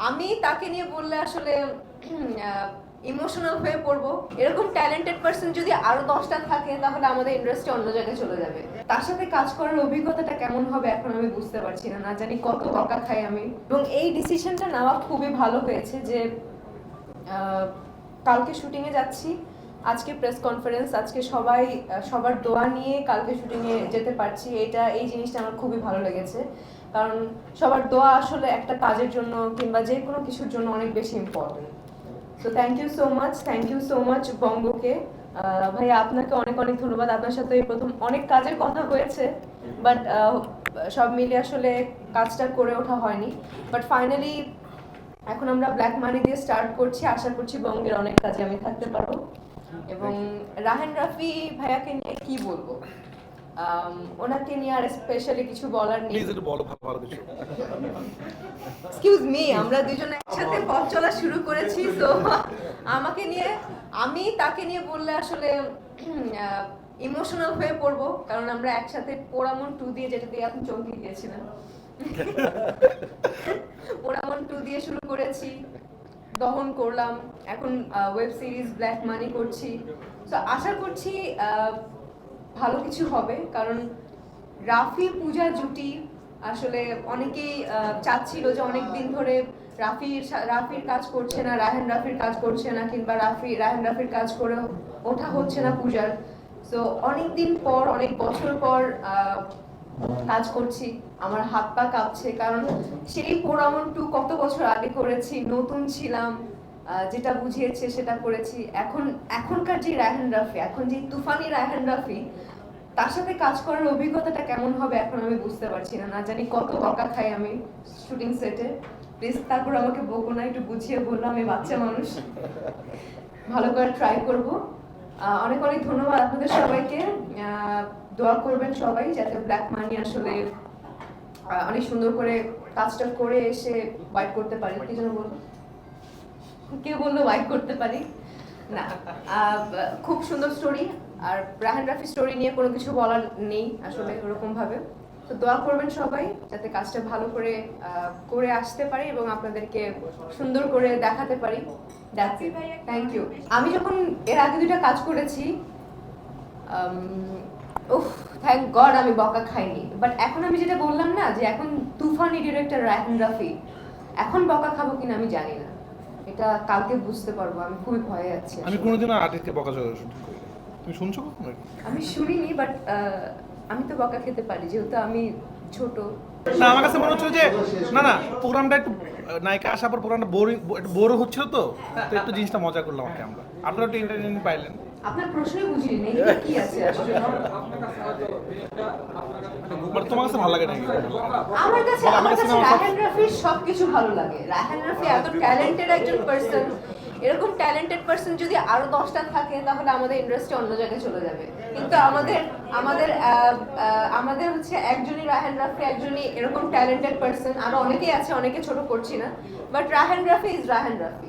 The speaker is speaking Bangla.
আমি তাকে নিয়ে বললে আসলে ইমোশনাল হয়ে পড়বো। এরকম ট্যালেন্টেড পার্সন যদি আরো 10টা থাকে তাহলে আমাদের ইন্ডাস্ট্রি অন্য জায়গায় চলে যাবে। তার সাথে কাজ করার অভিজ্ঞতাটা কেমন হবে এখন আমি বুঝতে পারছি না, না জানি কত বকা খাই আমি। এবং এই ডিসিশনটা নেওয়া খুবই ভালো হয়েছে যে কালকে শুটিংয়ে যাচ্ছি, আজকে প্রেস কনফারেন্স, আজকে সবাই সবার দোয়া নিয়ে কালকে শুটিংয়ে যেতে পারছি। এই জিনিসটা আমার খুবই ভালো লেগেছে, কারণ সবার দোয়া আসলে একটা কাজের জন্য কিংবা যে কোনো কিছুর জন্য অনেক বেশি important. So thank you so much বঙ্গকে। ভাইয়া আপনাকে অনেক অনেক ধন্যবাদ। আপনার সাথে এই প্রথম অনেক কাজের কথা হয়েছে, বাট সব মিলে আসলে কাজটা করে ওঠা হয়নি। বাট ফাইনালি এখন আমরা ব্ল্যাক মানি দিয়ে স্টার্ট করছি, আশা করছি বঙ্গের অনেক কাজে আমি থাকতে পারবো। এবং রাহেন রাফি ভাইয়াকে নিয়ে কি বলবো, ওনাকে নিয়ে আর স্পেশালি কিছু বলার নেই। প্লিজ একটু বলো ভালো কিছু। এক্সকিউজ মি, আমরা দুজনে একসাথে পথ চলা শুরু করেছি, তো আমি তাকে নিয়ে বললে আসলে ইমোশনাল হয়ে পড়বো, কারণ আমরা একসাথে পোড়ামন 2 দিয়ে, যেটা দিয়ে আপনি চমকে দিয়েছিলেন, পোড়ামন 2 দিয়ে শুরু করেছি, দহন করলাম, এখন ওয়েব সিরিজ ব্ল্যাক মানি করছি। তো আশা করছি ভালো কিছু হবে, কারণ রাফি পূজা জুটি আসলে অনেকেই চাচ্ছিল যে অনেকদিন ধরে রাফির কাজ করছে না, রাহেন রাফির কাজ করছে না, কিংবা রাহেন রাফির কাজ করে ওঠা হচ্ছে না পূজার। সো অনেকদিন পর, অনেক বছর পর কাজ করছি, আমার হাত পা কাঁপছে, কারণ সেই পোড়ামন 2 কত বছর আগে করেছি, নতুন ছিলাম, যেটা বুঝিয়েছে সেটা করেছি। এখনকার যে রায়হান রাফি, এখন যে তুফানি রায়হান রাফি, তার সাথে কাজ করার অভিজ্ঞতাটা কেমন হবে এখন আমি বুঝতে পারছি না, না জানি কত বকা খাই আমি শুটিং সেটে। প্লিজ তারপর আমাকে বকো না, একটু বুঝিয়ে বললো, আমি বাচ্চা মানুষ, ভালো করে ট্রাই করব। অনেক অনেক ধন্যবাদ আপনাদের সবাইকে। দোয়া করবেন সবাই যাতে ব্ল্যাক মানি আসলে অনেক সুন্দর করে কাজটা করে এসে ওয়াইপ করতে পারি। কি যেন বলবো, কে বললো ওয়াইপ করতে পারি না। খুব সুন্দর স্টোরি, আর রাহেন রাফি স্টোরি নিয়ে কোনো কিছু বলার নেই আসলে ওরকম ভাবে। তো দোয়া করবেন সবাই যাতে কাজটা ভালো করে করে আসতে পারি এবং আপনাদেরকে সুন্দর করে দেখাতে পারি। Thank you. আমি যখন এর আগে 2টা কাজ করেছি, উফ, থ্যাংক গড আমি বকা খাইনি। বাট এখন আমি যেটা বললাম না, যে এখন তুফানি ডিরেক্টর রাহেন রাফি, এখন বকা খাবো কিনা আমি জানি না, এটা কালকে বুঝতে পারবো। আমি খুবই ভয়ে আছি। আমি কোনোদিনও আর্টিস্টকে বকা শুটিং করি। তুমি শুনছো কখনো? আমি শুনিনি, বাট আমি তো বকা খেতে পারি যেহেতু আমি ছোট। না, আমার কাছে মনে হচ্ছে যে না প্রোগ্রামটা একটু নায়িকা আসার পর প্রোগ্রামটা একটু বোর হচ্ছিল, তো একটু জিনিসটা মজা করলাম আর কি আমরা। আপনারা একটু এন্টারটেইনমেন্ট পাইলেন। আপনার প্রশ্নই বুঝিনি নেই কি আছে আসলে। বাট তোমার কাছে ভালো লাগে নাকি? আমার কাছে রাহেন রাফির সবকিছু ভালো লাগে। রাহেন রাফি এত ট্যালেন্টেড একজন পার্সন, এরকম ট্যালেন্টেড পার্সন যদি আরো 10টা থাকে তাহলে আমাদের ইন্ডাস্ট্রি অন্য জায়গায় চলে যাবে। কিন্তু আমাদের আমাদের আমাদের হচ্ছে একজনই রাহেন রাফি, একজনই এরকম ট্যালেন্টেড পার্সন। আরো অনেকেই আছে, অনেকে ছোট করছি না, but Rahen Rafi is Rahen Rafi.